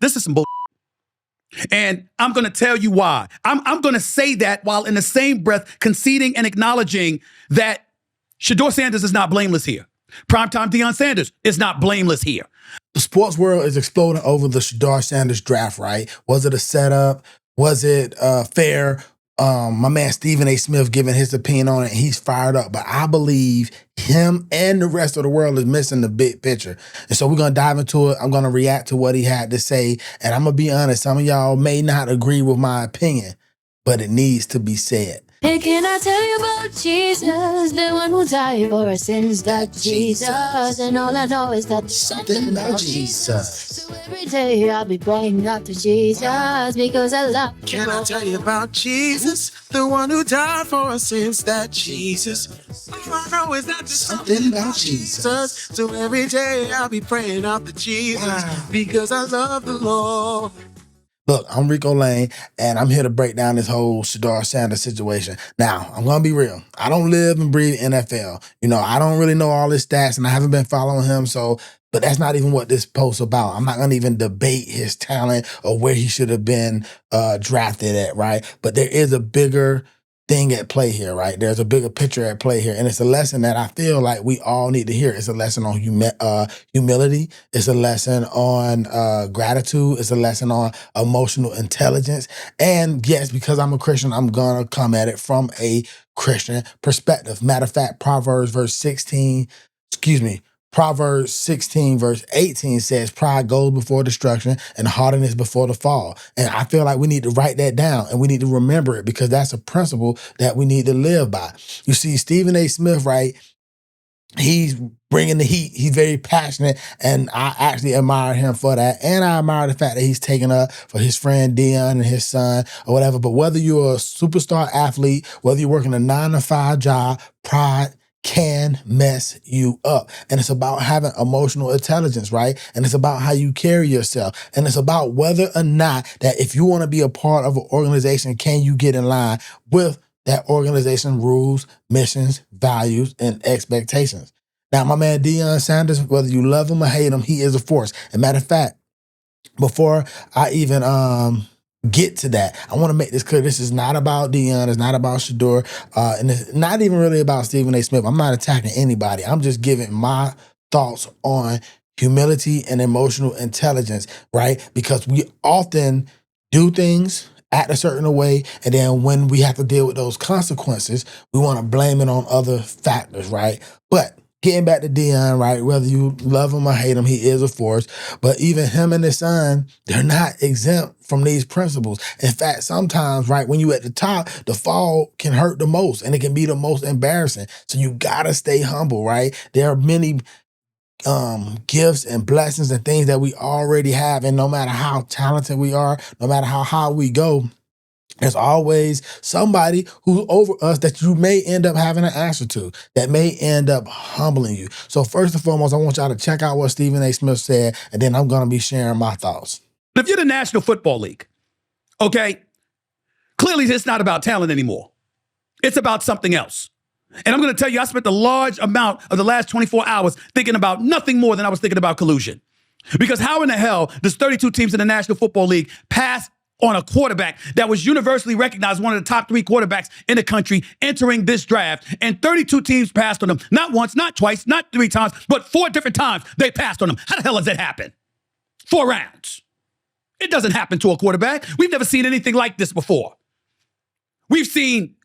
This is some bull. And I'm going to tell you why. I'm going to say that while in the same breath conceding and acknowledging that Shedeur Sanders is not blameless here. Primetime Deion Sanders is not blameless here. The sports world is exploding over the Shedeur Sanders draft, right? Was it a setup? Was it fair? My man Stephen A. Smith giving his opinion on it, and he's fired up. But I believe him and the rest of the world is missing the big picture. And so we're going to dive into it. I'm going to react to what he had to say. And I'm going to be honest, some of y'all may not agree with my opinion, but it needs to be said. Hey, can I tell you about Jesus, the one who died for our sins, that Jesus, and all I know is that there's something about Jesus. So every day I'll be praying out to Jesus because I love him. Can I tell you about Jesus, the one who died for our sins, that Jesus? All I know is that there's something about Jesus. So every day I'll be praying out to Jesus because I love the Lord. Look, I'm Rico Lane, and I'm here to break down this whole Shedeur Sanders situation. Now, I'm going to be real. I don't live and breathe NFL. You know, I don't really know all his stats, and I haven't been following him, but that's not even what this post's about. I'm not going to even debate his talent or where he should have been drafted at, right? But there is a bigger thing at play here, right? There's a bigger picture at play here. And it's a lesson that I feel like we all need to hear. It's a lesson on humility. It's a lesson on gratitude. It's a lesson on emotional intelligence. And yes, because I'm a Christian, I'm going to come at it from a Christian perspective. Matter of fact, Proverbs 16 verse 18 says, pride goes before destruction and haughtiness before the fall. And I feel like we need to write that down and we need to remember it because that's a principle that we need to live by. You see, Stephen A. Smith, right? He's bringing the heat. He's very passionate, and I actually admire him for that. And I admire the fact that he's taking up for his friend Deion and his son or whatever. But whether you're a superstar athlete, whether you're working a 9-to-5 job, pride can mess you up. And it's about having emotional intelligence, right? And it's about how you carry yourself. And it's about whether or not that if you want to be a part of an organization, can you get in line with that organization rules, missions, values, and expectations. Now, my man Deion Sanders, whether you love him or hate him, he is a force. And matter of fact, before I even get to that, I want to make this clear. This is not about Deion. It's not about Shedeur. And it's not even really about Stephen A. Smith. I'm not attacking anybody. I'm just giving my thoughts on humility and emotional intelligence, right? Because we often do things, act a certain way, and then when we have to deal with those consequences, we want to blame it on other factors, right? But getting back to Deion, right, whether you love him or hate him, he is a force. But even him and his son, they're not exempt from these principles. In fact, sometimes, right, when you're at the top, the fall can hurt the most, and it can be the most embarrassing. So you got to stay humble, right? There are many gifts and blessings and things that we already have. And no matter how talented we are, no matter how high we go, there's always somebody who's over us that you may end up having an answer to, that may end up humbling you. So first and foremost, I want y'all to check out what Stephen A. Smith said, and then I'm going to be sharing my thoughts. If you're the National Football League, okay, clearly it's not about talent anymore. It's about something else. And I'm going to tell you, I spent a large amount of the last 24 hours thinking about nothing more than I was thinking about collusion. Because how in the hell does 32 teams in the National Football League pass on a quarterback that was universally recognized one of the top 3 quarterbacks in the country entering this draft, and 32 teams passed on him, not once, not twice, not 3 times, but 4 different times they passed on him? How the hell does that happen? 4 rounds. It doesn't happen to a quarterback. We've never seen anything like this before. We've seen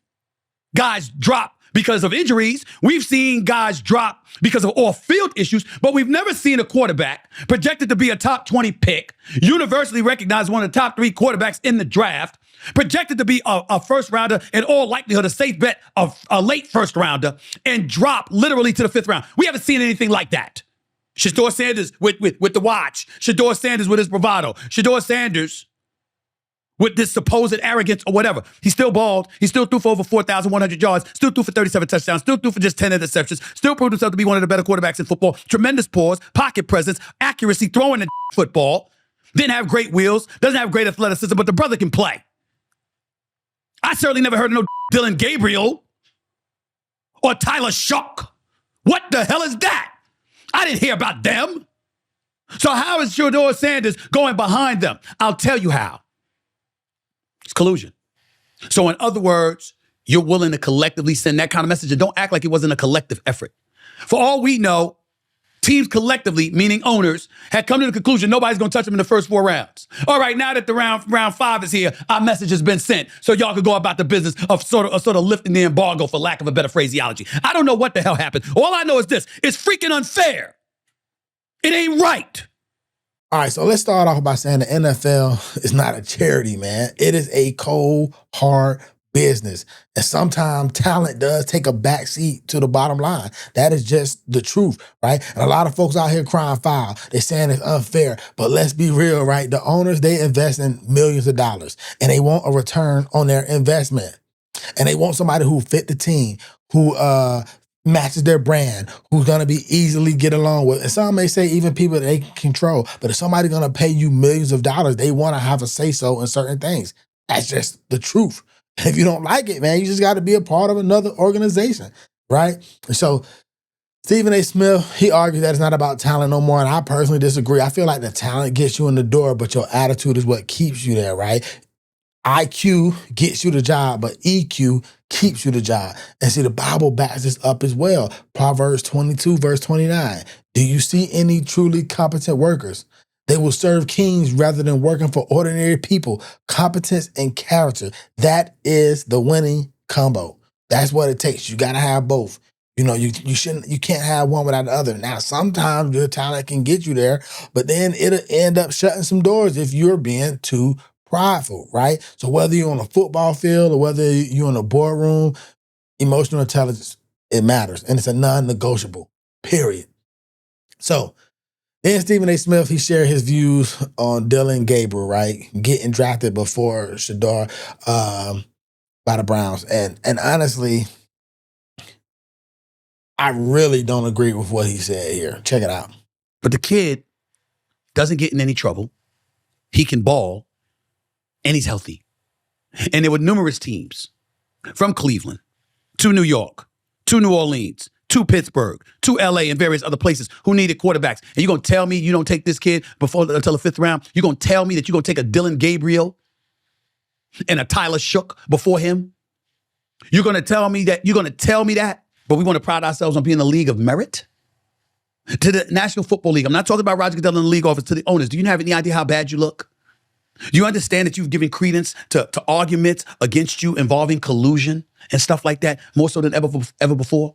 guys drop because of injuries. We've seen guys drop because of off-field issues, but we've never seen a quarterback projected to be a top 20 pick, universally recognized one of the top 3 quarterbacks in the draft, projected to be a first rounder, in all likelihood a safe bet of a late first rounder, and drop literally to the 5th round. We haven't seen anything like that. Shedeur Sanders with the watch. Shedeur Sanders with his bravado. Shedeur Sanders with this supposed arrogance or whatever. He still balled. He still threw for over 4,100 yards, still threw for 37 touchdowns, still threw for just 10 interceptions, still proved himself to be one of the better quarterbacks in football. Tremendous pause, pocket presence, accuracy, throwing the football. Didn't have great wheels, doesn't have great athleticism, but the brother can play. I certainly never heard of no Dylan Gabriel or Tyler Shock. What the hell is that? I didn't hear about them. So how is Shedeur Sanders going behind them? I'll tell you how. It's collusion. So in other words, you're willing to collectively send that kind of message, and don't act like it wasn't a collective effort. For all we know, teams collectively, meaning owners, had come to the conclusion nobody's going to touch them in the first 4 rounds. All right, now that the round 5 is here, our message has been sent, so y'all could go about the business of sort of lifting the embargo, for lack of a better phraseology. I don't know what the hell happened. All I know is this: it's freaking unfair. It ain't right. All right, so let's start off by saying the NFL is not a charity, man. It is a cold, hard business. And sometimes talent does take a backseat to the bottom line. That is just the truth, right? And a lot of folks out here crying foul. They're saying it's unfair. But let's be real, right? The owners, they invest in millions of dollars, and they want a return on their investment. And they want somebody who fit the team, who matches their brand, who's going to be easily get along with. And some may say even people that they can control. But if somebody's going to pay you millions of dollars, they want to have a say-so in certain things. That's just the truth. If you don't like it, man, you just got to be a part of another organization, right? And so Stephen A. Smith, he argues that it's not about talent no more, and I personally disagree. I feel like the talent gets you in the door, but your attitude is what keeps you there, right? IQ gets you the job, but EQ keeps you the job. And see, the Bible backs this up as well. Proverbs 22, verse 29. Do you see any truly competent workers? They will serve kings rather than working for ordinary people. Competence and character. That is the winning combo. That's what it takes. You got to have both. You know, you can't have one without the other. Now, sometimes your talent can get you there, but then it'll end up shutting some doors if you're being too prideful, right? So whether you're on a football field or whether you're in a boardroom, emotional intelligence, it matters. And it's a non-negotiable, period. So then Stephen A. Smith, he shared his views on Dillon Gabriel, right? Getting drafted before Shedeur by the Browns. And honestly, I really don't agree with what he said here. Check it out. But the kid doesn't get in any trouble. He can ball. And he's healthy. And there were numerous teams from Cleveland to New York to New Orleans to Pittsburgh to LA and various other places who needed quarterbacks. And you're going to tell me you don't take this kid until the 5th round? You're going to tell me that you're going to take a Dillon Gabriel and a Tyler Shook before him? You're going to tell me that? But we want to pride ourselves on being a league of merit? To the National Football League. I'm not talking about Roger Goodell in the league office, to the owners. Do you have any idea how bad you look? Do you understand that you've given credence to arguments against you involving collusion and stuff like that, more so than ever before?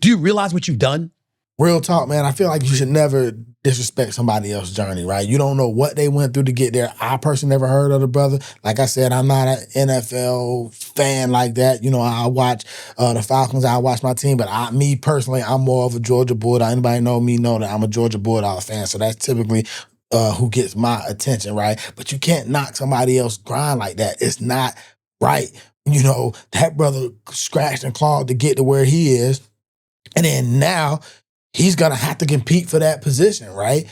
Do you realize what you've done? Real talk, man. I feel like you should never disrespect somebody else's journey, right? You don't know what they went through to get there. I personally never heard of the brother. Like I said, I'm not an NFL fan like that. You know, I watch the Falcons. I watch my team. But me personally, I'm more of a Georgia Bulldog. Anybody know me know that I'm a Georgia Bulldog fan. So that's typically who gets my attention, right? But you can't knock somebody else's grind like that. It's not right. You know, that brother scratched and clawed to get to where he is. And then now he's going to have to compete for that position, right?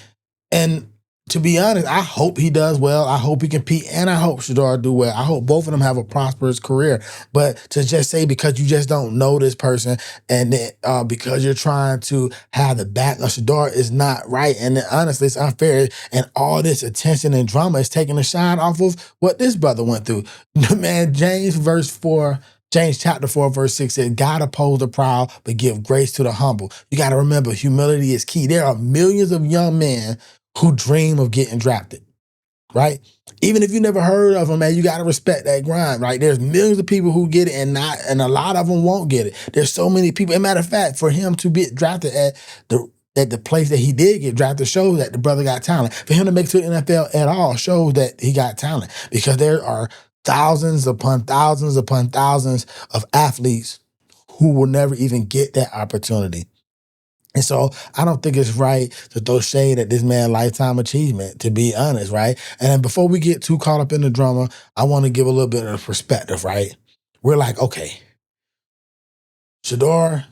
And to be honest, I hope he does well. I hope he compete, and I hope Shedeur do well. I hope both of them have a prosperous career. But to just say because you just don't know this person and then, because you're trying to have the back of Shedeur is not right. And then, honestly, it's unfair. And all this attention and drama is taking a shine off of what this brother went through. Man, James chapter 4, verse 6 says, God oppose the proud, but give grace to the humble. You got to remember, humility is key. There are millions of young men who dream of getting drafted, right? Even if you never heard of them, man, you got to respect that grind, right? There's millions of people who get it and a lot of them won't get it. There's so many people. As a matter of fact, for him to be drafted at the place that he did get drafted shows that the brother got talent. For him to make it to the NFL at all shows that he got talent, because there are thousands upon thousands upon thousands of athletes who will never even get that opportunity. And so I don't think it's right to throw shade at this man's lifetime achievement, to be honest, right? And then before we get too caught up in the drama, I want to give a little bit of perspective, right? We're like, okay, Shedeur,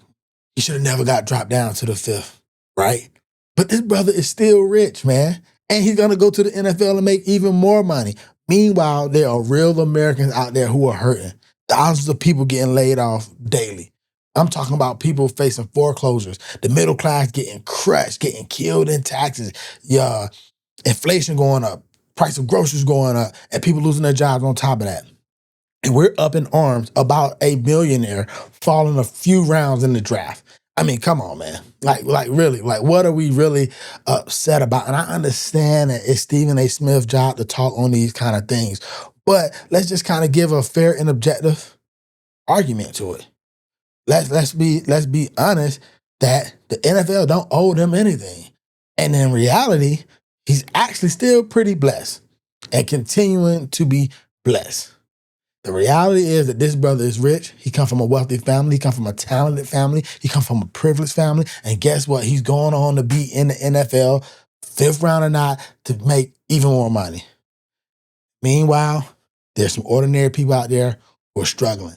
he should have never got dropped down to the 5th, right? But this brother is still rich, man. And he's going to go to the NFL and make even more money. Meanwhile, there are real Americans out there who are hurting. Thousands of people getting laid off daily. I'm talking about people facing foreclosures, the middle class getting crushed, getting killed in taxes, yeah, inflation going up, price of groceries going up, and people losing their jobs on top of that. And we're up in arms about a millionaire falling a few rounds in the draft. I mean, come on, man. Like really, like what are we really upset about? And I understand that it's Stephen A. Smith's job to talk on these kind of things, but let's just kind of give a fair and objective argument to it. Let's be honest that the NFL don't owe them anything. And in reality, he's actually still pretty blessed and continuing to be blessed. The reality is that this brother is rich. He comes from a wealthy family. He comes from a talented family. He comes from a privileged family. And guess what? He's going on to be in the NFL, 5th round or not, to make even more money. Meanwhile, there's some ordinary people out there who are struggling.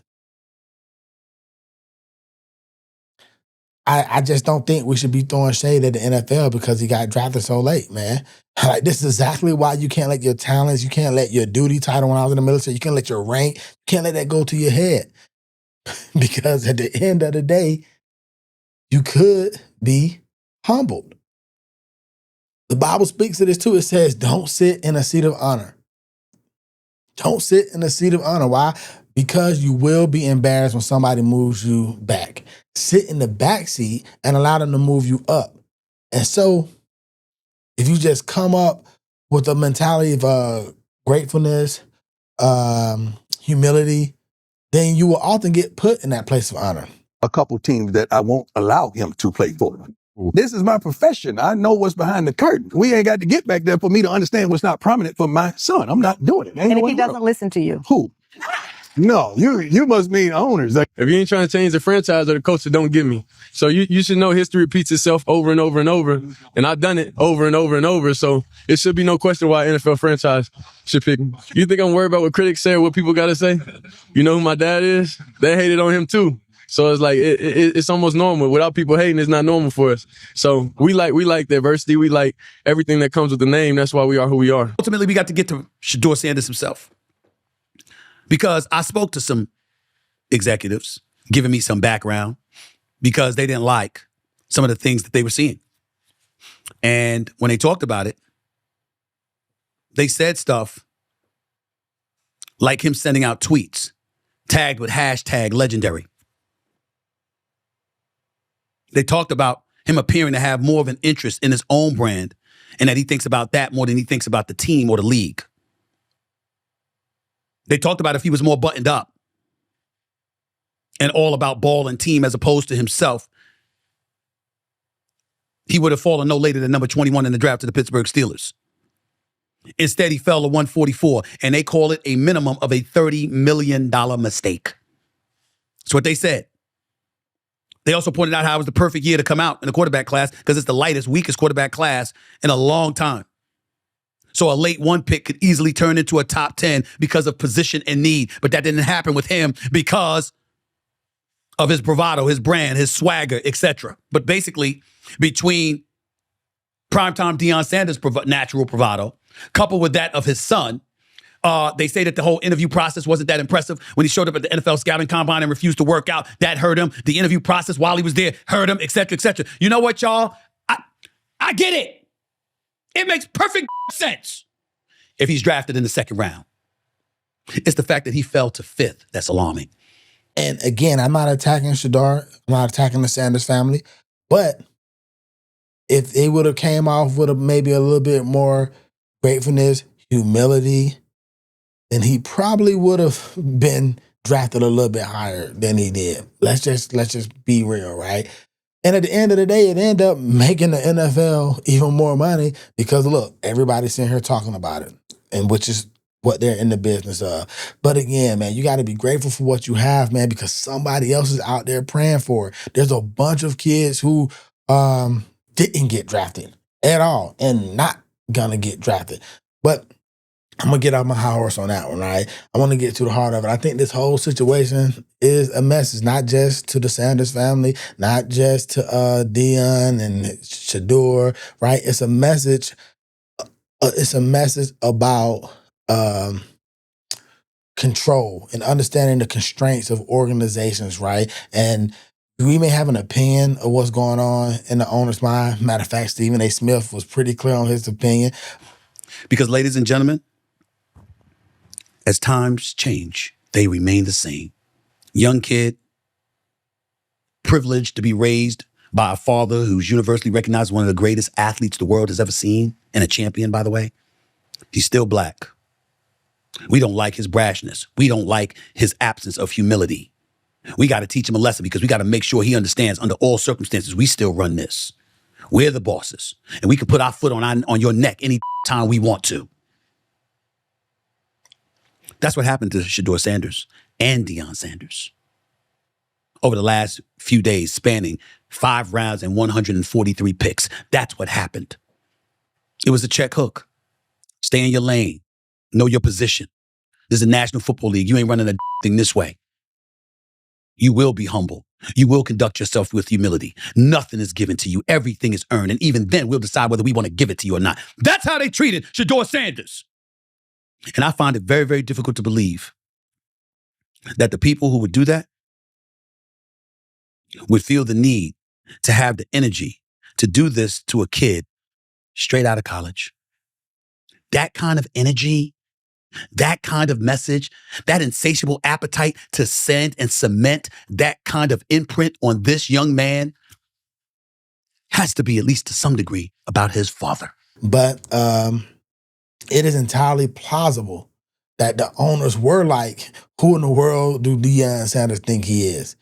I just don't think we should be throwing shade at the NFL because he got drafted so late, man. Like, this is exactly why you can't let your talents, you can't let your duty title when I was in the military, you can't let your rank, you can't let that go to your head. Because at the end of the day, you could be humbled. The Bible speaks to this too. It says, don't sit in a seat of honor. Don't sit in a seat of honor. Why? Because you will be embarrassed when somebody moves you back. Sit in the back seat and allow them to move you up. And so, if you just come up with a mentality of gratefulness, humility, then you will often get put in that place of honor. A couple teams that I won't allow him to play for. This is my profession. I know what's behind the curtain. We ain't got to get back there for me to understand what's not prominent for my son. I'm not doing it. And if he doesn't listen to you? Who? No, you must mean owners. If you ain't trying to change the franchise or the coach, don't get me. So you should know history repeats itself over and over and over. And I've done it over and over and over. So it should be no question why an NFL franchise should pick me. You think I'm worried about what critics say or what people got to say? You know who my dad is? They hated on him too. So it's like, it's almost normal. Without people hating, it's not normal for us. So we like diversity. We like everything that comes with the name. That's why we are who we are. Ultimately, we got to get to Shedeur Sanders himself. Because I spoke to some executives, giving me some background, because they didn't like some of the things that they were seeing. And when they talked about it, they said stuff like him sending out tweets tagged with #legendary. They talked about him appearing to have more of an interest in his own brand and that he thinks about that more than he thinks about the team or the league. They talked about if he was more buttoned up and all about ball and team as opposed to himself, he would have fallen no later than number 21 in the draft to the Pittsburgh Steelers. Instead, he fell to 144, and they call it a minimum of a $30 million mistake. That's what they said. They also pointed out how it was the perfect year to come out in the quarterback class because it's the lightest, weakest quarterback class in a long time. So a late 1 pick could easily turn into a top 10 because of position and need. But that didn't happen with him because of his bravado, his brand, his swagger, etc. But basically, between primetime Deion Sanders' natural bravado, coupled with that of his son, they say that the whole interview process wasn't that impressive. When he showed up at the NFL scouting combine and refused to work out, that hurt him. The interview process while he was there hurt him, etc., etc. You know what, y'all? I get it. It makes perfect sense if he's drafted in the 2nd round. It's the fact that he fell to 5th that's alarming. And again, I'm not attacking Shedeur. I'm not attacking the Sanders family. But if they would have came off with maybe a little bit more gratefulness, humility, then he probably would have been drafted a little bit higher than he did. Let's just be real, right? And at the end of the day, it ended up making the NFL even more money because, look, everybody's sitting here talking about it, and which is what they're in the business of. But again, man, you got to be grateful for what you have, man, because somebody else is out there praying for it. There's a bunch of kids who didn't get drafted at all and not going to get drafted. But I'm going to get out my high horse on that one, right? I want to get to the heart of it. I think this whole situation is a message, not just to the Sanders family, not just to Deion and Shedeur, right? It's a message. It's a message about control and understanding the constraints of organizations, right? And We may have an opinion of what's going on in the owner's mind. Matter of fact, Stephen A. Smith was pretty clear on his opinion. Because, ladies and gentlemen, as times change, they remain the same. Young kid, privileged to be raised by a father who's universally recognized as one of the greatest athletes the world has ever seen, and a champion, by the way. He's still black. We don't like his brashness. We don't like his absence of humility. We got to teach him a lesson because we got to make sure he understands under all circumstances, we still run this. We're the bosses, and we can put our foot on your neck any time we want to. That's what happened to Shedeur Sanders and Deion Sanders over the last few days, spanning 5 rounds and 143 picks. That's what happened. It was a check hook. Stay in your lane. Know your position. This is the National Football League. You ain't running a thing this way. You will be humble. You will conduct yourself with humility. Nothing is given to you. Everything is earned. And even then, we'll decide whether we want to give it to you or not. That's how they treated Shedeur Sanders. And I find it very, very difficult to believe that the people who would do that would feel the need to have the energy to do this to a kid straight out of college. That kind of energy, that kind of message, that insatiable appetite to send and cement that kind of imprint on this young man has to be, at least to some degree, about his father. But it is entirely plausible that the owners were like, who in the world do Deion Sanders think he is?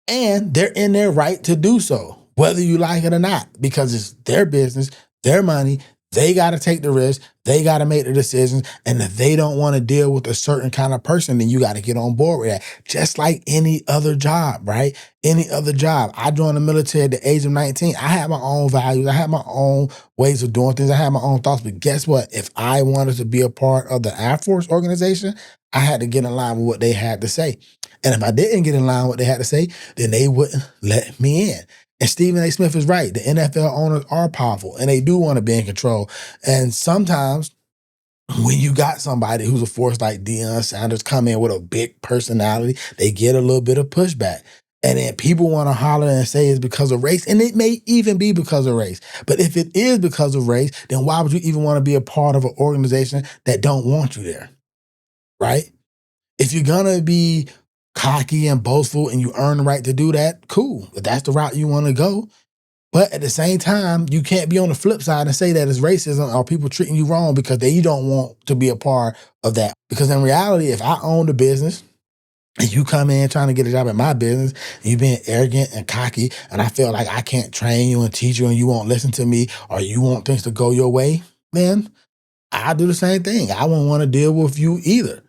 And they're in their right to do so, whether you like it or not, because it's their business, their money. They got to take the risk. They got to make the decisions. And if they don't want to deal with a certain kind of person, then you got to get on board with that. Just like any other job, right? Any other job. I joined the military at the age of 19. I had my own values. I had my own ways of doing things. I had my own thoughts. But guess what? If I wanted to be a part of the Air Force organization, I had to get in line with what they had to say. And if I didn't get in line with what they had to say, then they wouldn't let me in. And Stephen A. Smith is right. The NFL owners are powerful and they do want to be in control. And sometimes when you got somebody who's a force like Deion Sanders come in with a big personality, they get a little bit of pushback. And then people want to holler and say it's because of race. And it may even be because of race. But if it is because of race, then why would you even want to be a part of an organization that don't want you there? Right? If you're going to be cocky and boastful and you earn the right to do that, cool. If that's the route you want to go. But at the same time, you can't be on the flip side and say that it's racism or people treating you wrong because you don't want to be a part of that. Because in reality, if I own the business and you come in trying to get a job at my business and you being arrogant and cocky and I feel like I can't train you and teach you and you won't listen to me or you want things to go your way, then I'll do the same thing. I won't want to deal with you either.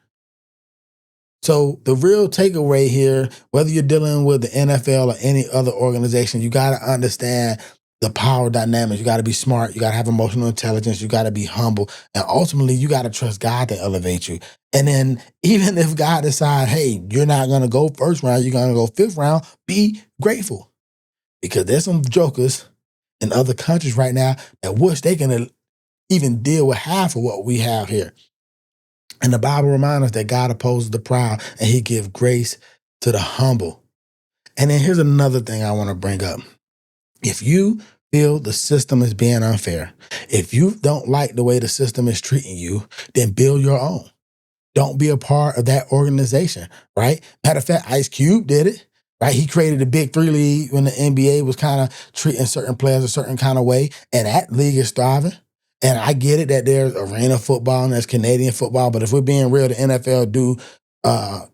So the real takeaway here, whether you're dealing with the NFL or any other organization, you got to understand the power dynamics. You got to be smart. You got to have emotional intelligence. You got to be humble. And ultimately, you got to trust God to elevate you. And then even if God decides, hey, you're not going to go first round, you're going to go 5th round, be grateful. Because there's some jokers in other countries right now that wish they can even deal with half of what we have here. And the Bible reminds us that God opposes the proud and he gives grace to the humble. And then here's another thing I want to bring up. If you feel the system is being unfair, if you don't like the way the system is treating you, then build your own. Don't be a part of that organization, right? Matter of fact, Ice Cube did it, right? He created the Big Three League when the NBA was kind of treating certain players a certain kind of way, and that league is thriving. And I get it that there's arena football and there's Canadian football, but if we're being real, the NFL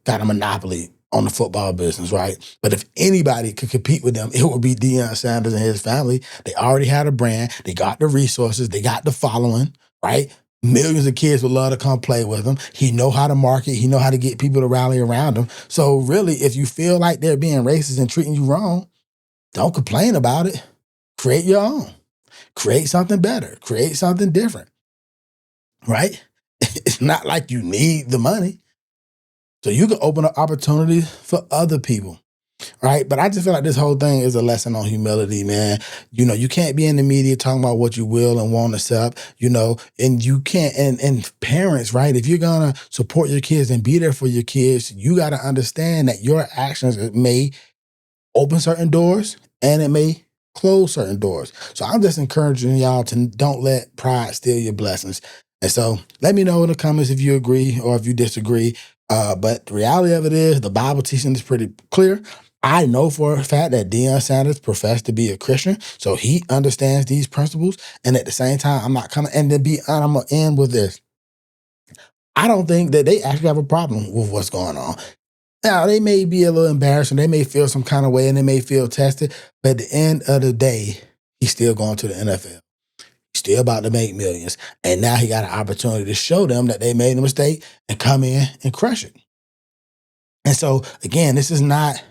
got a monopoly on the football business, right? But if anybody could compete with them, it would be Deion Sanders and his family. They already had a brand. They got the resources. They got the following, right? Millions of kids would love to come play with him. He know how to market. He know how to get people to rally around him. So really, if you feel like they're being racist and treating you wrong, don't complain about it. Create your own. Create something better. Create something different, right? It's not like you need the money. So you can open up opportunities for other people, right? But I just feel like this whole thing is a lesson on humility, man. You know, you can't be in the media talking about what you will and won't accept, you know, and you can't, and parents, right? If you're going to support your kids and be there for your kids, you got to understand that your actions may open certain doors and it may close certain doors. So I'm just encouraging y'all to don't let pride steal your blessings. And so let me know in the comments if you agree or if you disagree. But the reality of it is the Bible teaching is pretty clear. I know for a fact that Deion Sanders professed to be a Christian, so he understands these principles. And at the same time, I'm not coming, and to be honest, I'm going to end with this. I don't think that they actually have a problem with what's going on. Now, they may be a little embarrassed and they may feel some kind of way and they may feel tested, but at the end of the day, he's still going to the NFL. He's still about to make millions. And now he got an opportunity to show them that they made a mistake and come in and crush it. And so, again, this is not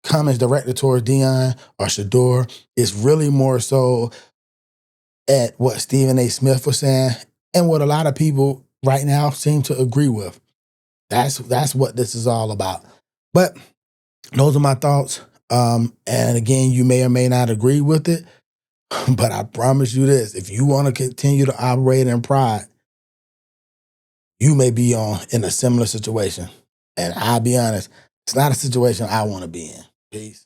comments directed towards Deion or Shedeur. It's really more so at what Stephen A. Smith was saying and what a lot of people right now seem to agree with. That's what this is all about. But those are my thoughts. And again, you may or may not agree with it, but I promise you this, if you want to continue to operate in pride, you may be in a similar situation. And I'll be honest, it's not a situation I want to be in. Peace.